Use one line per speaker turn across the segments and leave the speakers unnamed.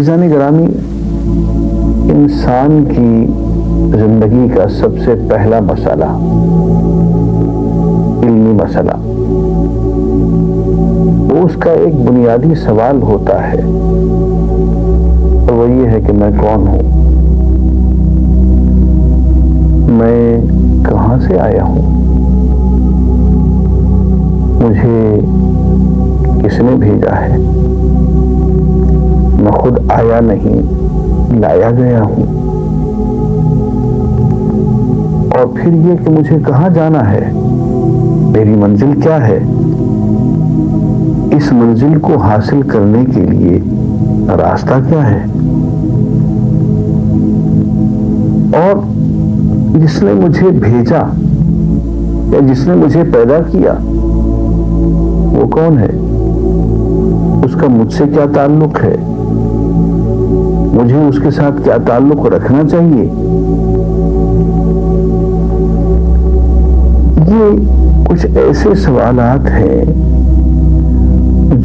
عزیزان گرامی، انسان کی زندگی کا سب سے پہلا مسئلہ علمی مسئلہ، وہ اس کا ایک بنیادی سوال ہوتا ہے، اور وہ یہ ہے کہ میں کون ہوں، میں کہاں سے آیا ہوں، مجھے کس نے بھیجا ہے، میں خود آیا نہیں، لایا گیا ہوں، اور پھر یہ کہ مجھے کہاں جانا ہے، میری منزل کیا ہے، اس منزل کو حاصل کرنے کے لیے راستہ کیا ہے، اور جس نے مجھے بھیجا یا جس نے مجھے پیدا کیا وہ کون ہے، اس کا مجھ سے کیا تعلق ہے، مجھے اس کے ساتھ کیا تعلق رکھنا چاہیے۔ یہ کچھ ایسے سوالات ہیں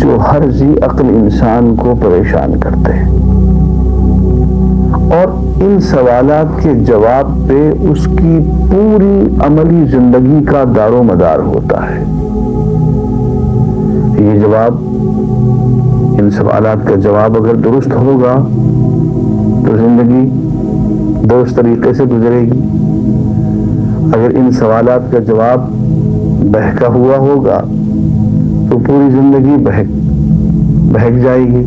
جو ہر ذی عقل انسان کو پریشان کرتے ہیں، اور ان سوالات کے جواب پہ اس کی پوری عملی زندگی کا دار و مدار ہوتا ہے۔ یہ جواب، ان سوالات کا جواب اگر درست ہوگا تو زندگی درست طریقے سے گزرے گی، اگر ان سوالات کا جواب بہکا ہوا ہوگا تو پوری زندگی بہک جائے گی۔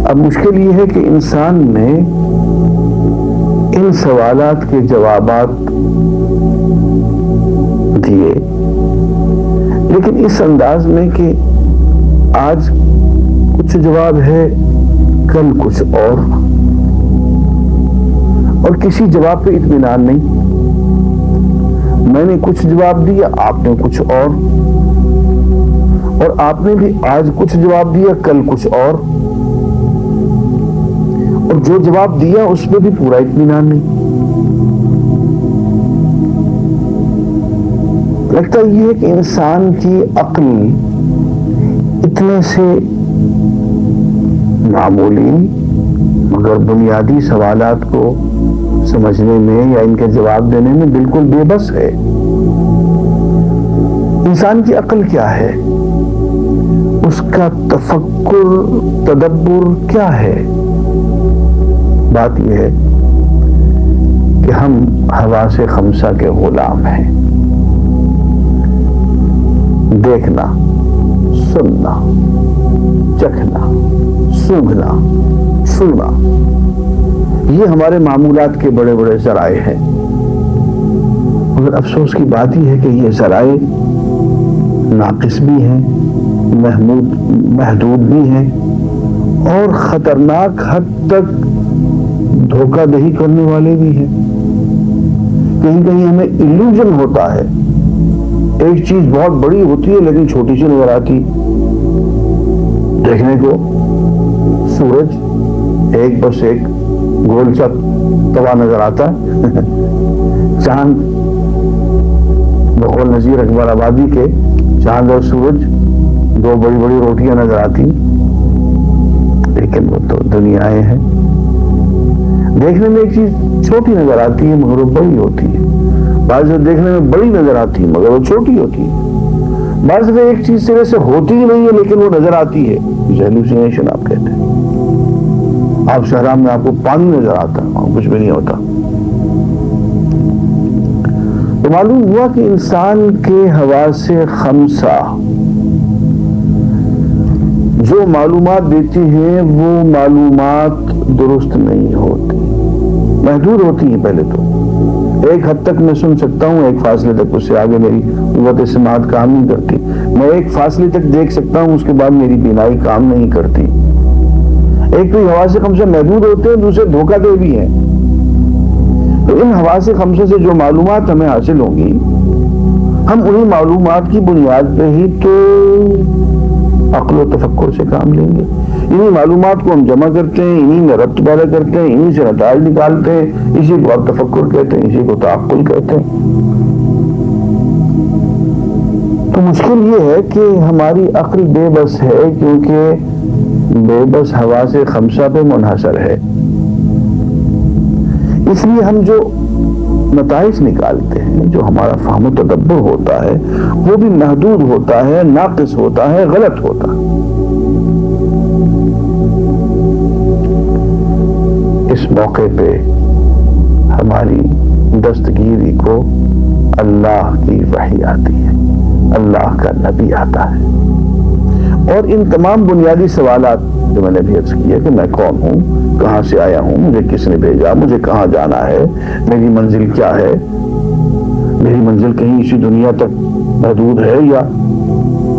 اب مشکل یہ ہے کہ انسان نے ان سوالات کے جوابات دیے، لیکن اس انداز میں کہ آج کچھ جواب ہے، کل کچھ اور کسی جواب پہ اطمینان نہیں۔ میں نے کچھ جواب دیا، آپ نے کچھ اور آپ نے بھی آج کچھ جواب دیا، کل کچھ اور جو جواب دیا اس پہ بھی پورا اطمینان نہیں۔ لگتا یہ ہے کہ انسان کی عقل اتنے سے معمولی مگر بنیادی سوالات کو سمجھنے میں یا ان کے جواب دینے میں بالکل بے بس ہے۔ انسان کی عقل کیا ہے، اس کا تفکر، تدبر کیا ہے؟ بات یہ ہے کہ ہم حواس خمسہ کے غلام ہیں۔ دیکھنا، سننا، چکھنا، سونگھنا، چھونا، یہ ہمارے معمولات کے بڑے بڑے ذرائع ہیں، مگر افسوس کی بات یہ ہے کہ یہ ذرائع ناقص بھی ہیں، محدود بھی ہیں، اور خطرناک حد تک دھوکہ دہی کرنے والے بھی ہیں۔ کہیں کہیں ہمیں ایلوژن ہوتا ہے، ایک چیز بہت بڑی ہوتی ہے لیکن چھوٹی سی نظر آتی۔ دیکھنے کو سورج ایک بس ایک گول سا توا نظر آتا ہے، چاند بقول نذیر اکبر آبادی کے چاند اور سورج دو بڑی بڑی روٹیاں نظر آتی، لیکن وہ تو دنیایں ہیں۔ دیکھنے میں ایک چیز چھوٹی نظر آتی ہے مگر وہ بڑی ہوتی ہے، بعض دیکھنے میں بڑی نظر آتی ہے مگر وہ چھوٹی ہوتی ہے، بعض ایک چیز سے ویسے ہوتی ہی نہیں ہے لیکن وہ نظر آتی ہے، ہیلوسینیشن آپ کہتے ہیں۔ آپ شہرام میں آپ کو پانی نظر آتا ہے، وہاں کچھ بھی نہیں ہوتا۔ تو معلوم ہوا کہ انسان کے حواس خمسہ جو معلومات دیتی ہیں وہ معلومات درست نہیں ہوتی، محدود ہوتی ہیں۔ پہلے تو ایک حد تک میں سن سکتا ہوں، ایک فاصلے تک، اس سے آگے میری قوت سماعت کام نہیں کرتی۔ میں ایک فاصلے تک دیکھ سکتا ہوں، اس کے بعد میری بینائی کام نہیں کرتی۔ ایک تو حواس خمسہ محدود ہوتے ہیں، دوسرے دھوکہ دے بھی ہیں۔ تو ان حواس خمسہ سے جو معلومات ہمیں حاصل ہوں گی، ہم انہی معلومات کی بنیاد پہ ہی تو عقل و تفکر سے کام لیں گے۔ انہی معلومات کو ہم جمع کرتے ہیں، انہی میں ربط پیدا کرتے ہیں، انہی سے نتائج نکالتے ہیں، اسی کو آپ تفکر کہتے ہیں، اسی کو تعقل کہتے ہیں۔ تو مشکل یہ ہے کہ ہماری عقل بے بس ہے، کیونکہ بے بس حواس خمسہ پہ منحصر ہے، اس لیے ہم جو نتائج نکالتے ہیں، جو ہمارا فہم و تدبر ہوتا ہے، وہ بھی محدود ہوتا ہے، ناقص ہوتا ہے، غلط ہوتا ہے۔ اس موقع پہ ہماری دستگیری کو اللہ کی وحی آتی ہے، اللہ کا نبی آتا ہے، اور ان تمام بنیادی سوالات جو میں نے بھی عرض کیا کہ میں کون ہوں، کہاں سے آیا ہوں، مجھے کس نے بھیجا، مجھے کہاں جانا ہے، میری منزل کیا ہے، میری منزل کہیں اسی دنیا تک محدود ہے یا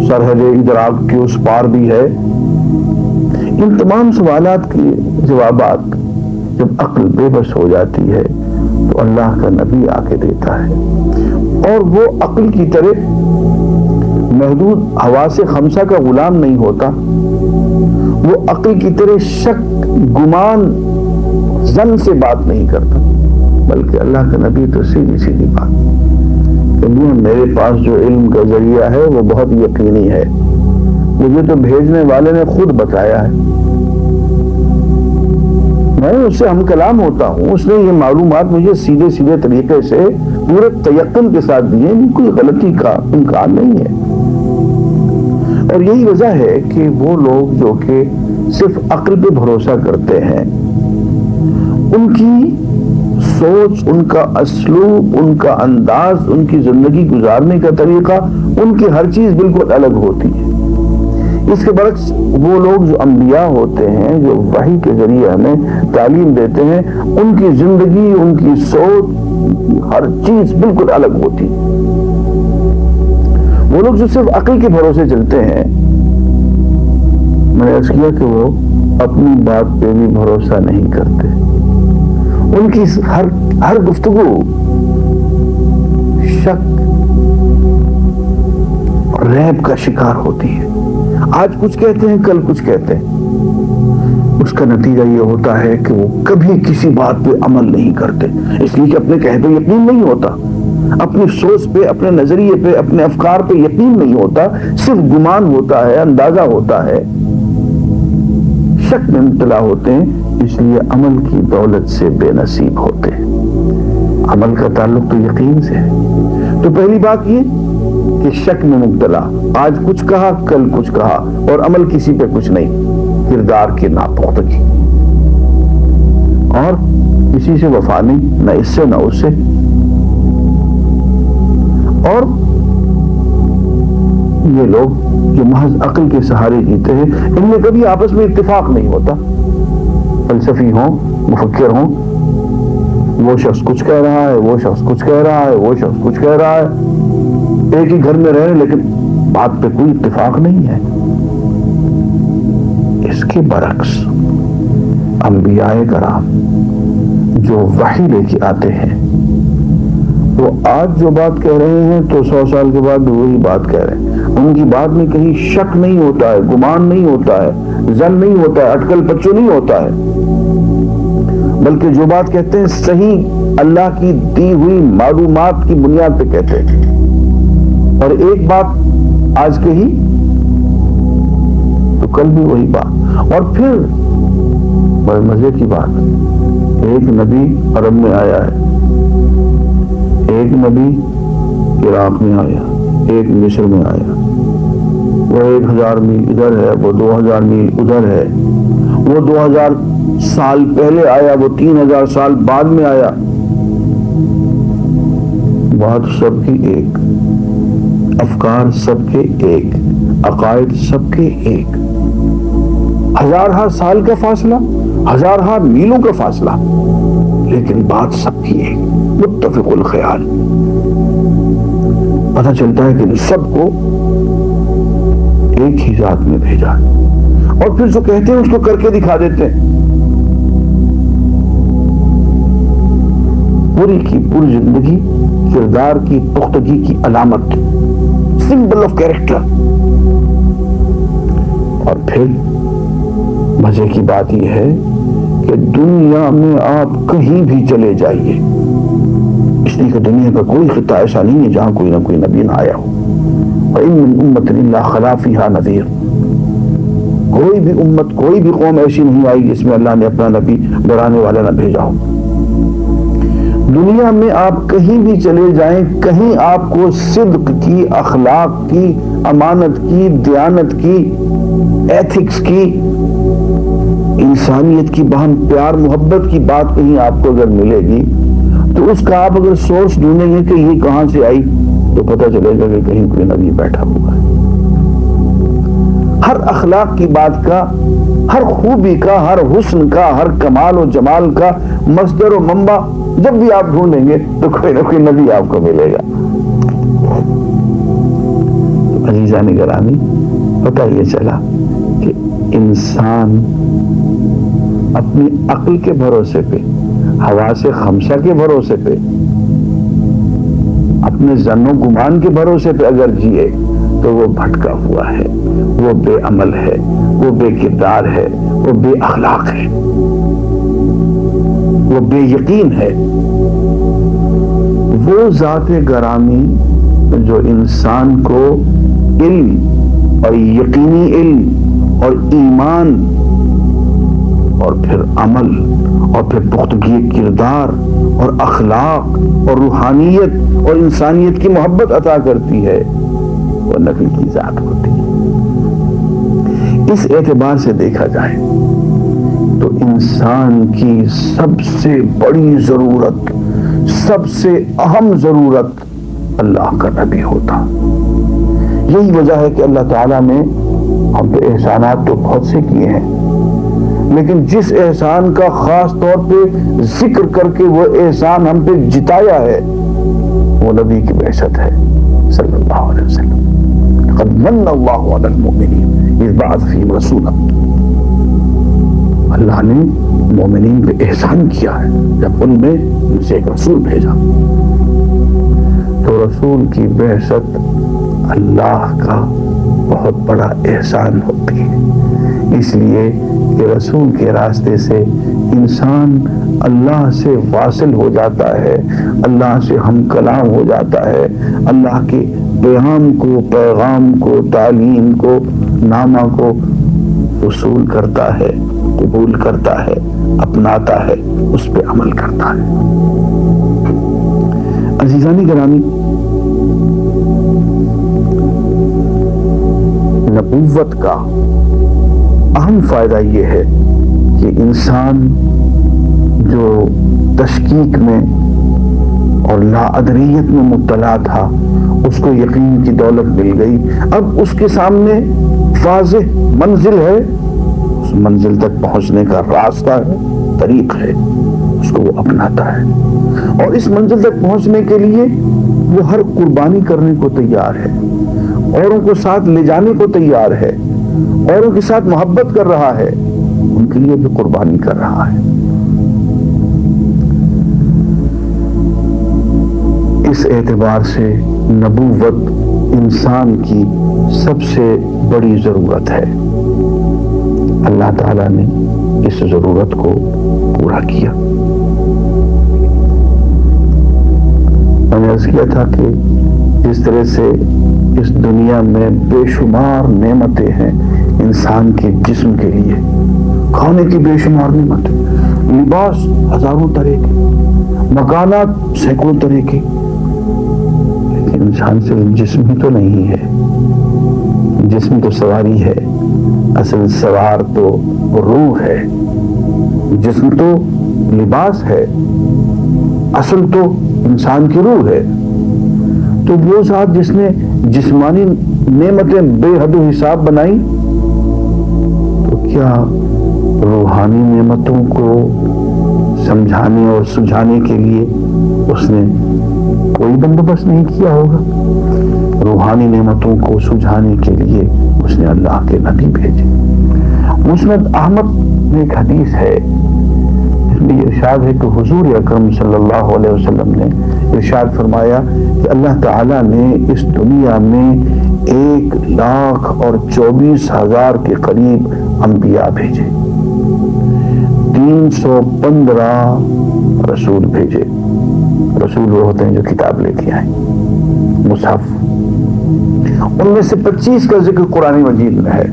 سرحد ادراک کے اس پار بھی ہے، ان تمام سوالات کے جوابات جب عقل بے بس ہو جاتی ہے تو اللہ کا نبی آ کے دیتا ہے، اور وہ عقل کی طرح محدود حواس خمسہ کا غلام نہیں ہوتا، وہ عقل کی طرح شک، گمان، ظن سے بات نہیں کرتا، بلکہ اللہ کا نبی تو سیدھی سیدھی بات کہ میرے پاس جو علم کا ذریعہ ہے وہ بہت یقینی ہے، مجھے تو بھیجنے والے نے خود بتایا ہے، میں اس سے ہم کلام ہوتا ہوں، اس نے یہ معلومات مجھے سیدھے سیدھے طریقے سے پورے تیقن کے ساتھ دیے، کوئی غلطی کا امکان نہیں ہے۔ اور یہی وجہ ہے کہ وہ لوگ جو کہ صرف عقل پہ بھروسہ کرتے ہیں، ان کی سوچ، ان کا اسلوب، ان کا انداز، ان کی زندگی گزارنے کا طریقہ، ان کی ہر چیز بالکل الگ ہوتی ہے۔ اس کے برعکس وہ لوگ جو انبیاء ہوتے ہیں، جو وحی کے ذریعے ہمیں تعلیم دیتے ہیں، ان کی زندگی، ان کی سوچ، ہر چیز بالکل الگ ہوتی ہے۔ وہ لوگ جو صرف عقل کے بھروسے چلتے ہیں، میں نے عرض کیا کہ وہ اپنی بات پہ بھی بھروسہ نہیں کرتے، ان کی ہر گفتگو شک اور ریب کا شکار ہوتی ہے، آج کچھ کہتے ہیں، کل کچھ کہتے ہیں، اس کا نتیجہ یہ ہوتا ہے کہ وہ کبھی کسی بات پہ عمل نہیں کرتے، اس لیے کہ اپنے کہے پہ یقین نہیں ہوتا، اپنی سوچ پہ، اپنے نظریے پہ، اپنے افکار پہ یقین نہیں ہوتا، صرف گمان ہوتا ہے، اندازہ ہوتا ہے، شک میں مبتلا ہوتے ہیں، اس لیے عمل کی دولت سے بے نصیب ہوتے ہیں۔ عمل کا تعلق تو یقین سے ہے، تو پہلی بات یہ کہ شک میں مبتلا، آج کچھ کہا، کل کچھ کہا، اور عمل کسی پہ کچھ نہیں، کردار کی ناپختگی، اور کسی سے وفا نہیں، نہ اس سے نہ اس سے، اور یہ لوگ جو محض عقل کے سہارے جیتے ہیں، ان میں کبھی آپس میں اتفاق نہیں ہوتا، فلسفی ہوں، مفکر ہوں، وہ شخص کچھ کہہ رہا ہے، وہ شخص کچھ کہہ رہا ہے، وہ شخص کچھ کہہ رہا ہے، ایک ہی گھر میں رہے لیکن بات پہ کوئی اتفاق نہیں ہے۔ اس کے برعکس انبیاء کرام جو وحی لے کے آتے ہیں، وہ آج جو بات کہہ رہے ہیں تو 100 سال کے بعد وہی بات کہہ رہے ہیں، ان کی بات میں کہیں شک نہیں ہوتا ہے، گمان نہیں ہوتا ہے، ظن نہیں ہوتا ہے، اٹکل پچو نہیں ہوتا ہے، بلکہ جو بات کہتے ہیں صحیح اللہ کی دی ہوئی معلومات کی بنیاد پہ کہتے ہیں، اور ایک بات آج کہی تو کل بھی وہی بات، اور پھر بڑے مزے کی بات، ایک نبی عرب میں آیا ہے، ایک نبی عراق میں آیا، ایک مصر میں آیا، وہ 1000 میل ادھر ہے، وہ 2000 میل ادھر ہے، وہ 2000 سال پہلے آیا، وہ 3000 سال بعد میں آیا، بات سب کی ایک، افکار سب کے ایک، عقائد سب کے ایک، ہزارہ سال کا فاصلہ، ہزارہ میلوں کا فاصلہ، لیکن بات سب کی ایک، متفق الخیال۔ پتہ چلتا ہے کہ سب کو ایک ہی ذات میں بھیجا، اور پھر جو کہتے ہیں اس کو کر کے دکھا دیتے ہیں، پوری کی پوری زندگی کردار کی پختگی کی علامت، سمبل آف کیریکٹر۔ اور پھر مزے کی بات یہ ہے کہ دنیا میں آپ کہیں بھی چلے جائیے، اس لیے کہ دنیا کا کوئی خطہ ایسا نہیں ہے جہاں کوئی نہ کوئی نبی نہ آیا ہو، وَإِن مِّن أُمَّةٍ إِلَّا خَلَا فِيهَا نَذِيرٌ، کوئی بھی امت، کوئی بھی قوم ایسی نہیں آئی جس میں اللہ نے اپنا نبی ڈرانے والا نہ بھیجا ہو۔ دنیا میں آپ کہیں بھی چلے جائیں، کہیں آپ کو صدق کی، اخلاق کی، امانت کی، دیانت کی، ایتھکس کی، انسانیت کی، باہم پیار محبت کی بات کہیں آپ کو اگر ملے گی تو اس کا آپ اگر سورس ڈھونڈیں گے کہ یہ کہاں سے آئی تو پتہ چلے گا کہ کہیں کوئی نبی بیٹھا ہوا ہے۔ ہر اخلاق کی بات کا، ہر خوبی کا، ہر حسن کا، ہر کمال و جمال کا مصدر و منبع جب بھی آپ ڈھونڈیں گے تو کوئی نہ کوئی نبی آپ کو ملے گا۔ عزیزان گرامی، پتہ یہ چلا کہ انسان اپنی عقل کے بھروسے پہ، حواس خمسہ کے بھروسے پہ، اپنے ظن و گمان کے بھروسے پہ اگر جیے تو وہ بھٹکا ہوا ہے، وہ بے عمل ہے، وہ بے کردار ہے، وہ بے اخلاق ہے، وہ بے یقین ہے۔ وہ ذات گرامی جو انسان کو علم اور یقینی علم اور ایمان اور پھر عمل اور پھر پختگی کردار اور اخلاق اور روحانیت اور انسانیت کی محبت عطا کرتی ہے، وہ نبی کی ذات ہوتی ہے۔ اس اعتبار سے دیکھا جائے تو انسان کی سب سے بڑی ضرورت، سب سے اہم ضرورت اللہ کا نبی ہوتا۔ یہی وجہ ہے کہ اللہ تعالیٰ نے ہم پہ احسانات تو بہت سے کیے ہیں، لیکن جس احسان کا خاص طور پہ ذکر کر کے وہ احسان ہم پہ جتایا ہے وہ نبی کی بعثت ہے صلی اللہ علیہ وسلم۔ قد من اللہ علی المؤمنین اذ بعث فیہم رسولا، اللہ نے مومنین پہ احسان کیا ہے جب ان میں ان سے ایک رسول بھیجا۔ تو رسول کی بعثت اللہ کا بہت بڑا احسان ہوتی ہے، اس لیے کہ رسول کے راستے سے انسان اللہ سے واصل ہو جاتا ہے، اللہ سے ہم کلام ہو جاتا ہے، اللہ کے پیغام کو، پیغام کو، تعلیم کو، نامہ کو وصول کرتا ہے، قبول کرتا ہے، اپناتا ہے، اس پہ عمل کرتا ہے۔ عزیزانی گرامی، نبوت کا اہم فائدہ یہ ہے کہ انسان جو تشکیک میں اور لا ادریت میں مبتلا تھا اس کو یقین کی دولت مل گئی، اب اس کے سامنے واضح منزل ہے، اس منزل تک پہنچنے کا راستہ ہے، طریق ہے، اس کو وہ اپناتا ہے، اور اس منزل تک پہنچنے کے لیے وہ ہر قربانی کرنے کو تیار ہے، اوروں کو ساتھ لے جانے کو تیار ہے، اوروں کے ساتھ محبت کر رہا ہے، ان کے لیے بھی قربانی کر رہا ہے۔ اس اعتبار سے نبوت انسان کی سب سے بڑی ضرورت ہے۔ اللہ تعالیٰ نے اس ضرورت کو پورا کیا۔ میں نے عرض کیا تھا کہ جس طرح سے اس دنیا میں بے شمار نعمتیں ہیں انسان کے جسم کے لیے، کھانے کی بے شمار نعمتیں، لباس ہزاروں طرح کے، مکانات سینکڑوں طرح کے، لیکن انسان صرف جسم ہی تو نہیں ہے، جسم تو سواری ہے، اصل سوار تو روح ہے، جسم تو لباس ہے، اصل تو انسان کی روح ہے۔ تو وہ ذات جس نے جسمانی نعمتیں بے حد و حساب بنائی، تو کیا روحانی نعمتوں کو سمجھانے اور سجھانے کے لیے اس نے کوئی بندوبست نہیں کیا ہوگا؟ روحانی نعمتوں کو سجھانے کے لیے اس نے اللہ کے نبی بھیجے۔ مسند احمد میں ایک حدیث ہے، اس میں یہ ارشاد ہے کہ حضور اکرم صلی اللہ علیہ وسلم نے ارشاد فرمایا کہ اللہ تعالیٰ نے اس دنیا میں 1,24,000 کے قریب انبیاء بھیجے، 315 رسول بھیجے۔ رسول وہ ہوتے ہیں جو کتاب لے کے آئیں، مصحف، ان میں سے 25 کا ذکر قرآن مجید میں ہے،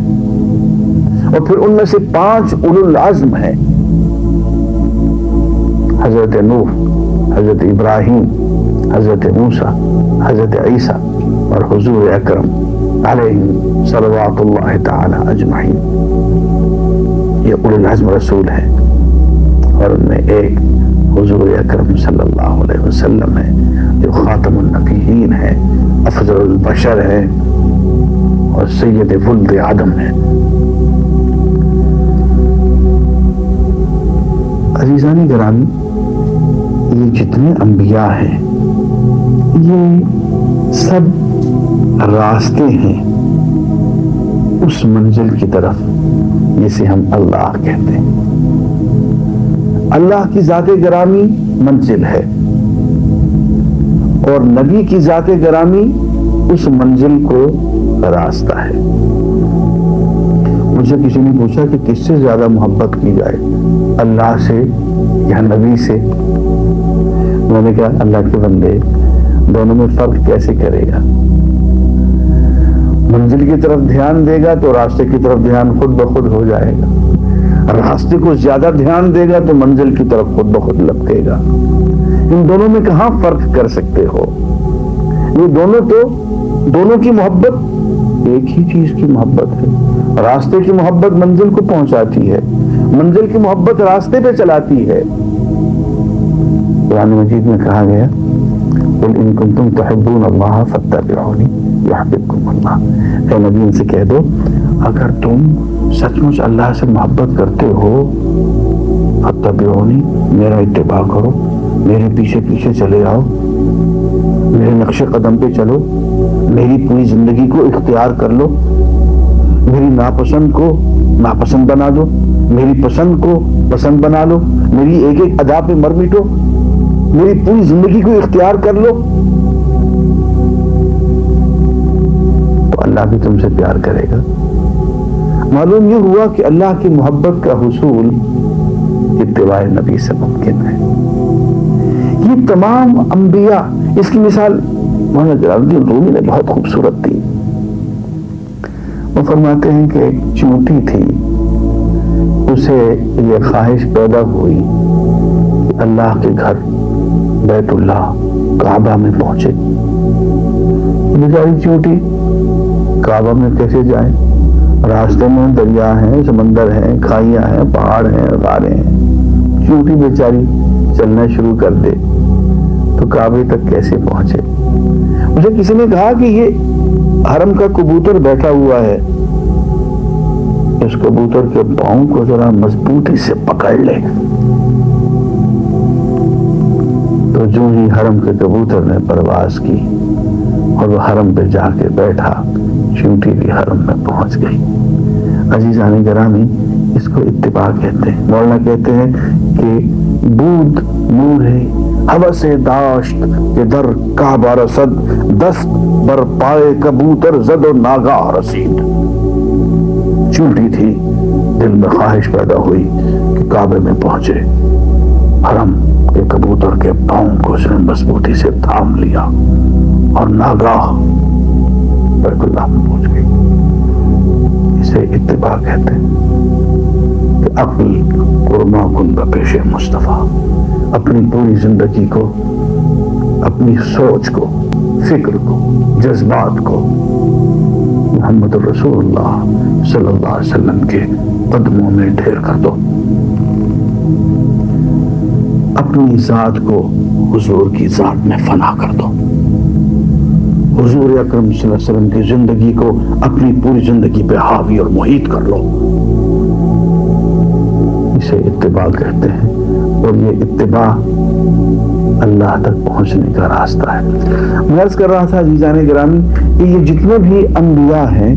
اور پھر ان میں سے 5 اولو العزم ہیں، حضرت نوح، حضرت ابراہیم، حضرت موسیٰ، حضرت عیسیٰ اور حضور اکرم علیہ صلوات اللہ تعالی اجمعین۔ یہ اولو العزم رسول ہیں، اور ان میں ایک حضور اکرم صلی اللہ علیہ وسلم ہے جو خاتم النبیین ہے، افضل البشر ہے اور سید ولد آدم ہے۔ عزیزان گرامی، یہ جتنے انبیاء ہیں یہ سب راستے ہیں اس منزل کی طرف جسے ہم اللہ کہتے ہیں۔ اللہ کی ذات گرامی منزل ہے اور نبی کی ذات گرامی اس منزل کو راستہ ہے۔ مجھے کسی نے پوچھا کہ کس سے زیادہ محبت کی جائے، اللہ سے یا نبی سے؟ میں نے کہا اللہ کے بندے، دونوں میں فرق کیسے کرے گا؟ منزل کی طرف دھیان دے گا تو راستے کی طرف دھیان خود بخود ہو جائے گا، راستے کو زیادہ دھیان دے گا تو منزل کی طرف خود بخود لپکے گا۔ ان دونوں میں کہاں فرق کر سکتے ہو؟ یہ دونوں کی محبت ایک ہی چیز کی محبت ہے۔ راستے کی محبت منزل کو پہنچاتی ہے، منزل کی محبت راستے پہ چلاتی ہے۔ قرآن مجید میں کہا گیا قل ان کنتم تحبون اللہ فاتبعونی یحببکم اللہ۔ اے نبی ان سے کہہ دو اگر تم سچ مچ اللہ سے محبت کرتے ہو فاتبعونی، میرا اتباع کرو، میرے پیچھے پیچھے چلے آؤ، میرے نقش قدم پہ چلو، میری پوری زندگی کو اختیار کر لو، میری ناپسند کو ناپسند بنا دو، میری پسند کو پسند بنا لو، میری ایک ایک ادا پہ مر مٹو، میری پوری زندگی کو اختیار کر لو، تو اللہ بھی تم سے پیار کرے گا۔ معلوم یہ ہوا کہ اللہ کی محبت کا حصول اتباع نبی سے ممکن ہے۔ یہ تمام انبیاء، اس کی مثال مولانا جلال الدین رومی نے بہت خوبصورت دی۔ وہ فرماتے ہیں کہ ایک چونٹی تھی، اسے یہ خواہش پیدا ہوئی کہ اللہ کے گھر بیت اللہ کعبہ میں پہنچے۔ بیچاری چونٹی کعبہ میں کیسے جائیں؟ راستے میں دریا ہیں، سمندر ہیں، کھائیاں ہیں، پہاڑ ہیں، غاریں ہیں۔ چونٹی بیچاری چلنا شروع کر دے تو کعبے تک کیسے پہنچے؟ مجھے کسی نے کہا کہ یہ حرم کا کبوتر بیٹھا ہوا ہے، اس کبوتر کے پاؤں کو ذرا مضبوطی سے پکڑ لے تو جو ہی حرم کے کبوتر نے پرواز کی اور وہ حرم پہ جا کے بیٹھا، چونٹی بھی حرم میں پہنچ گئی۔ عزیزان گرامی، اس کو اتباع کہتے ہیں۔ مولانا کہتے ہیں کہ بود نور ہے حوث داشت کہ در کعبہ رسد، دست بر پائے کبوتر زد و ناگاہ رسید۔ چونٹی تھی، دل میں خواہش پیدا ہوئی کہ کعبے میں پہنچے، حرم کے کبوتر کے پاؤں کو اس نے مضبوطی سے تھام لیا اور ناگاہ بیت اللہ میں پہنچ گئی۔ اسے اتباع کہتے ہیں کہ عقل قرما کن بپیش مصطفیٰ، اپنی پوری زندگی کو، اپنی سوچ کو، فکر کو، جذبات کو محمد رسول اللہ صلی اللہ علیہ وسلم کے قدموں میں ڈھیر کر دو، اپنی ذات کو حضور کی ذات میں فنا کر دو، حضور اکرم صلی اللہ علیہ وسلم کی زندگی کو اپنی پوری زندگی پہ حاوی اور محیط کر لو۔ اسے اتباع کہتے ہیں، اور یہ اتباع اللہ تک پہنچنے کا راستہ ہے۔ میں عرض کر رہا تھا عزیزان گرامی کہ یہ جتنے بھی انبیاء ہیں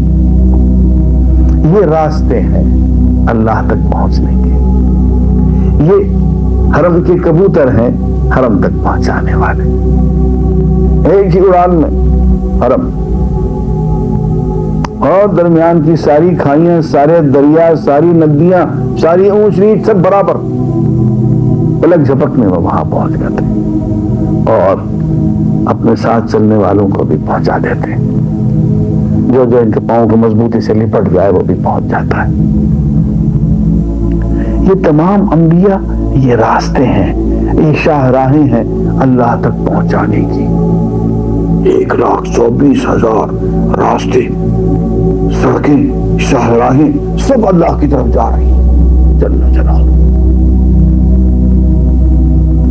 یہ راستے ہیں اللہ تک پہنچنے کے۔ یہ حرم کے کبوتر ہیں حرم تک پہنچانے والے، ایک ہی اڑان میں حرم، اور درمیان کی ساری کھائیاں، سارے دریا، ساری ندیاں، ساری اونچ نیچ سب برابر، پلک جھپک میں وہ وہاں پہنچ جاتے اور اپنے ساتھ چلنے والوں کو بھی پہنچا دیتے۔ جو جو ان کے پاؤں کو مضبوطی سے لپٹ جائے وہ بھی پہنچ جاتا ہے۔ یہ تمام انبیاء یہ راستے ہیں، یہ شاہراہیں ہیں اللہ تک پہنچانے کی۔ 1,24,000 راستے، سڑکیں، شاہراہیں سب اللہ کی طرف جا رہی ہیں جل جلالہ۔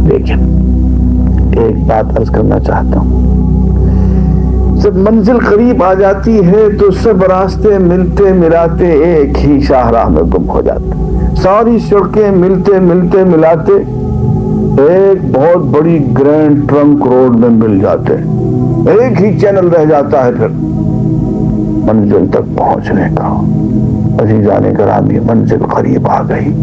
لیکن ایک بات عرض کرنا چاہتا ہوں، جب منزل قریب آ جاتی ہے تو سب راستے ملتے ملاتے ایک ہی شاہراہ میں گم ہو جاتے، ساری سڑکیں ملتے ملتے ملاتے ایک بہت بڑی گرینڈ ٹرنک روڈ میں مل جاتے، ایک ہی چینل رہ جاتا ہے پھر منزل تک پہنچنے کا۔ عزیزان گرامی، منزل قریب آ گئی،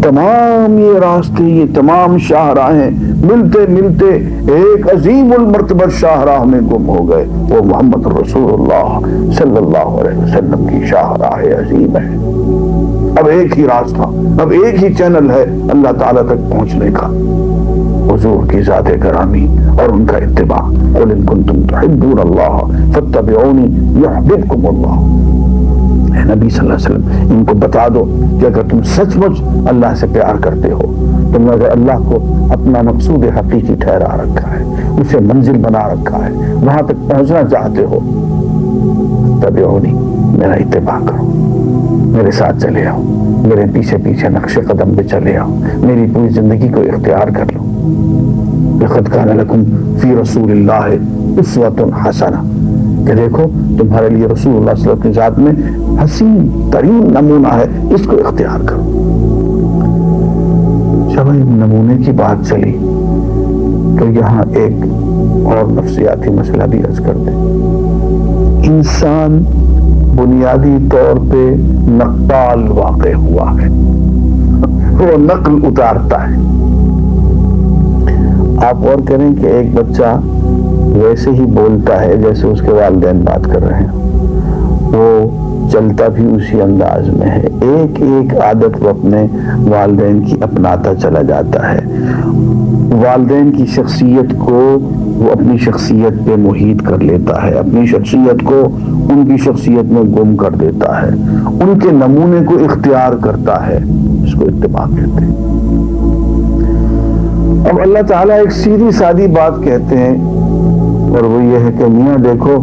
تمام یہ راستے، یہ تمام شاہراہیں ملتے ملتے ایک عظیم المرتبہ شاہراہ میں گم ہو گئے، وہ محمد رسول اللہ صلی اللہ علیہ وسلم کی شاہراہ عظیم ہے۔ اب ایک ہی راستہ، اب ایک ہی چینل ہے اللہ تعالیٰ تک پہنچنے کا، حضور کی ذات گرامی اور ان کا اتباع۔ قل ان کنتم تحبون اللہ فاتبعونی یحببکم اللہ۔ اے نبی صلی اللہ علیہ وسلم، ان کو بتا دو کہ اگر تم سچ مچ اللہ سے پیار کرتے ہو، تم نے اگر اللہ کو اپنا مقصود حقیقی ٹھہرا رکھا ہے، اسے منزل بنا رکھا ہے، وہاں تک پہنچنا چاہتے ہو، تبعونی، میرا اتباع کرو، میرے ساتھ چلے آؤ، میرے پیچھے پیچھے نقش قدم پہ چلے آؤ، میری پوری زندگی کو اختیار کر لو۔ لقد کان لکم فی رسول اللہ اسوۃ حسنہ، کہ دیکھو تمہارے لیے رسول اللہ صلی اللہ علیہ وسلم کی ذات میں حسین ترین نمونہ ہے، اس کو اختیار کرو۔ جب نمونے کی بات چلی تو یہاں ایک اور نفسیاتی مسئلہ بھی عرض کر دیں۔ انسان بنیادی طور پہ نقال واقع ہوا ہے، وہ نقل اتارتا ہے۔ آپ اور کریں کہ ایک بچہ ویسے ہی بولتا ہے جیسے اس کے والدین بات کر رہے ہیں، وہ چلتا بھی اسی انداز میں ہے، ایک ایک عادت وہ اپنے والدین کی اپناتا چلا جاتا ہے، والدین کی شخصیت کو وہ اپنی شخصیت پہ محیط کر لیتا ہے، اپنی شخصیت کو ان کی شخصیت میں گم کر دیتا ہے، ان کے نمونے کو اختیار کرتا ہے، اس کو اتباع کہتے ہیں۔ اب اللہ تعالیٰ ایک سیدھی سادی بات کہتے ہیں، اور وہ یہ ہے کہ میاں دیکھو،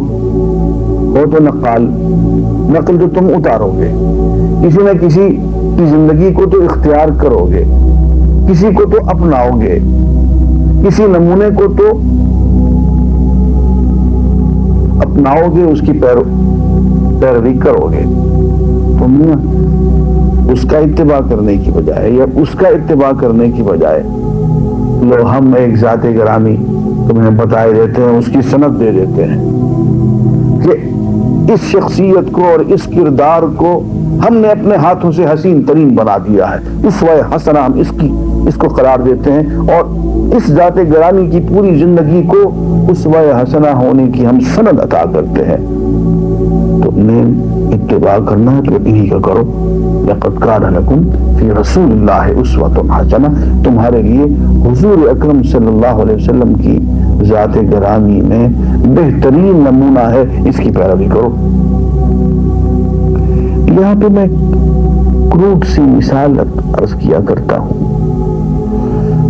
ہو تو نقل تو تم اتارو گے، کسی نہ کسی کی زندگی کو تو اختیار کرو گے، کسی کو تو اپناؤ گے، کسی نمونے کو تو اپناؤ گے، اس کی پیروی کرو گے۔ تو میاں اس کا اتباع کرنے کی بجائے یا اس کا اتباع کرنے کی بجائے لو ہم ایک ذات گرامی تمہیں بتائے دیتے ہیں، اس کی سند دے دیتے ہیں کہ اس شخصیت کو اور اس کردار کو ہم نے اپنے ہاتھوں سے حسین ترین بنا دیا ہے، اسوہ حسنہ ہم اس کو قرار دیتے ہیں، اور اس ذات گرامی کی پوری زندگی کو اسوہ حسنہ ہونے کی ہم سند عطا کرتے ہیں۔ تو میں اتباع کرنا ہے تو انہی کا کرو۔ لقد کان لکم فی رسول اللہ اسوۃ حسنہ، تمہارے لیے حضور اکرم صلی اللہ علیہ وسلم کی ذات گرامی میں بہترین نمونہ ہے، اس کی پیروی کرو۔ یہاں پہ میں کروٹ سی مثال عرض کیا کرتا ہوں،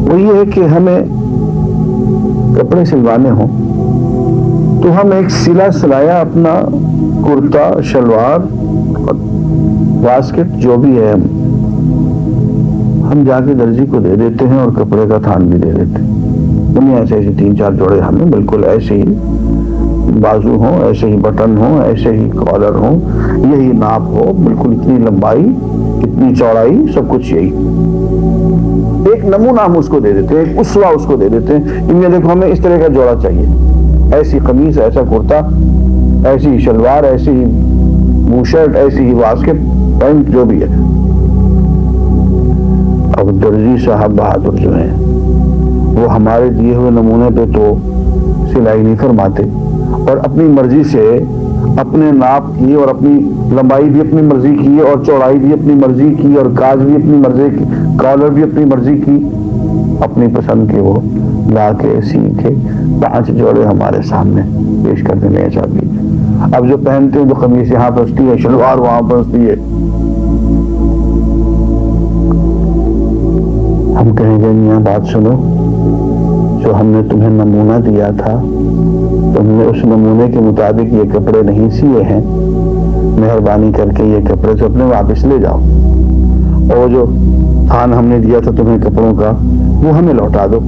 وہ یہ ہے کہ ہمیں کپڑے سلوانے ہوں تو ہم ایک سلا سلایا اپنا کرتا، شلوار، واسکٹ جو بھی ہے ہم جا کے درزی کو دے دیتے ہیں، اور کپڑے کا تھان بھی دے دیتے ہیں۔ انہیں ایسے 3-4 جوڑے ہمیں بالکل ایسے ہی بازو ہوں، ایسے ہی بٹن ہوں، ایسے ہی کالر ہوں، یہی ناپ ہو، بالکل اتنی لمبائی، اتنی چوڑائی، سب کچھ یہی۔ ایک نمونہ ہم اس کو دے دیتے ہیں، ایک اسوہ اس کو دے دیتے ہیں، ان میں دیکھو ہمیں اس طرح کا جوڑا چاہیے، ایسی قمیص، ایسا کرتا، ایسی شلوار، ایسی ہی بو شرٹ، ایسی ہی واسکٹ، پینٹ، جو بھی ہے۔ اب درزی صاحب بہادر جو ہیں وہ ہمارے دیے ہوئے نمونے پہ تو سلائی نہیں فرماتے، اور اپنی مرضی سے اپنے ناپ کی، اور اپنی لمبائی بھی اپنی مرضی کی، اور چوڑائی بھی اپنی مرضی کی، اور کاج بھی اپنی مرضی کی، کالر بھی اپنی مرضی کی، اپنی پسند کے وہ لا کے سیکھے 5 جوڑے ہمارے سامنے پیش کر دینے چاہیے. اب جو پہنتے ہیں تو قمیص یہاں پھنستی ہے, شلوار وہاں پھنستی ہے. ہم کہیں گے میاں بات سنو, جو ہم نے تمہیں نمونہ دیا تھا تم نے اس نمونے کے مطابق یہ کپڑے نہیں سیے ہیں, مہربانی کر کے یہ کپڑے تو اپنے واپس لے جاؤ, اور جو تھان ہم نے دیا تھا تمہیں کپڑوں کا وہ ہمیں لوٹا دو.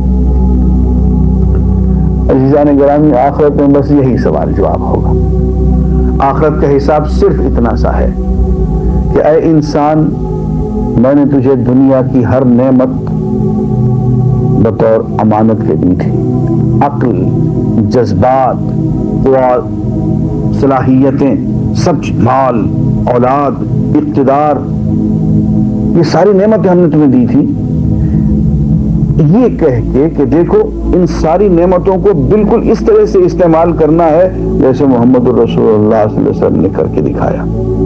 عزیزان گرامی, آخرت میں بس یہی سوال جواب ہوگا. آخرت کا حساب صرف اتنا سا ہے کہ اے انسان, میں نے تجھے دنیا کی ہر نعمت بطور امانت کے دی تھی. عقل, جذبات, صلاحیتیں, سب, مال, اولاد, اقتدار, یہ ساری نعمتیں ہم نے تمہیں دی تھی. یہ کہہ کے کہ دیکھو ان ساری نعمتوں کو بالکل اس طرح سے استعمال کرنا ہے جیسے محمد رسول اللہ صلی اللہ علیہ وسلم نے کر کے دکھایا.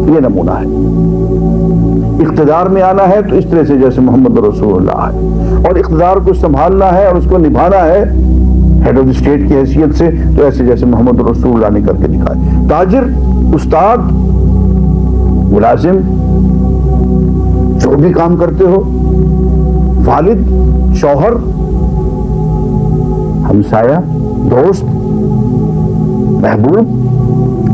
یہ نمونہ ہے. اقتدار میں آنا ہے تو اس طرح سے جیسے محمد رسول اللہ ہے, اور اقتدار کو سنبھالنا ہے اور اس کو نبھانا ہے ہیڈ آف اسٹیٹ کی حیثیت سے تو ایسے جیسے محمد رسول اللہ نے کر کے دکھایا. تاجر, استاد, ملازم, جو بھی کام کرتے ہو, والد, شوہر, ہمسایہ, دوست, محبوب,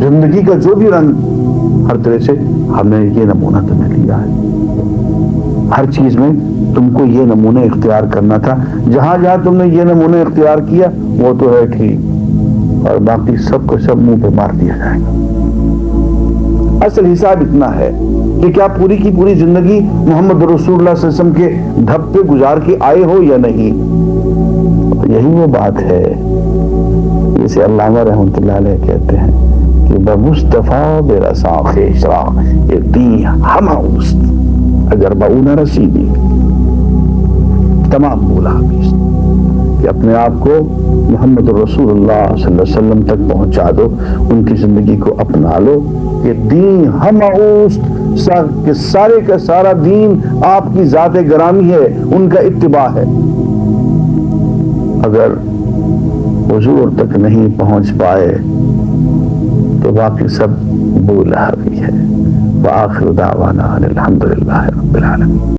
زندگی کا جو بھی رنگ, ہر طرح سے ہم نے یہ نمونہ تمہیں لیا ہے. ہر چیز میں تم کو یہ نمونہ اختیار کرنا تھا. جہاں جہاں تم نے یہ نمونہ اختیار کیا وہ تو ہے ٹھیک, اور باقی سب کو سب منہ پہ مار دیا جائے گا. اصل حساب اتنا ہے کہ کیا پوری کی پوری زندگی محمد رسول اللہ صلی اللہ علیہ وسلم کے دھب پہ گزار کے آئے ہو یا نہیں. یہی وہ بات ہے جسے علامہ رحمۃ اللہ علیہ کہتے ہیں کہ بمصطفیٰ برساں خیشرا یقین ہم اوست اگر باؤن رسیدی. تمام بولا کہ اپنے آپ کو محمد رسول اللہ صلی اللہ علیہ وسلم تک پہنچا دو, ان کی زندگی کو اپنا لو. کہ دین ہم اوست, کہ سارے کا سارا دین آپ کی ذات گرامی ہے, ان کا اتباع ہے. اگر حضور تک نہیں پہنچ پائے تو باقی سب بولا بھی ہے. وآخر دعوانا الحمدللہ رب العالمین.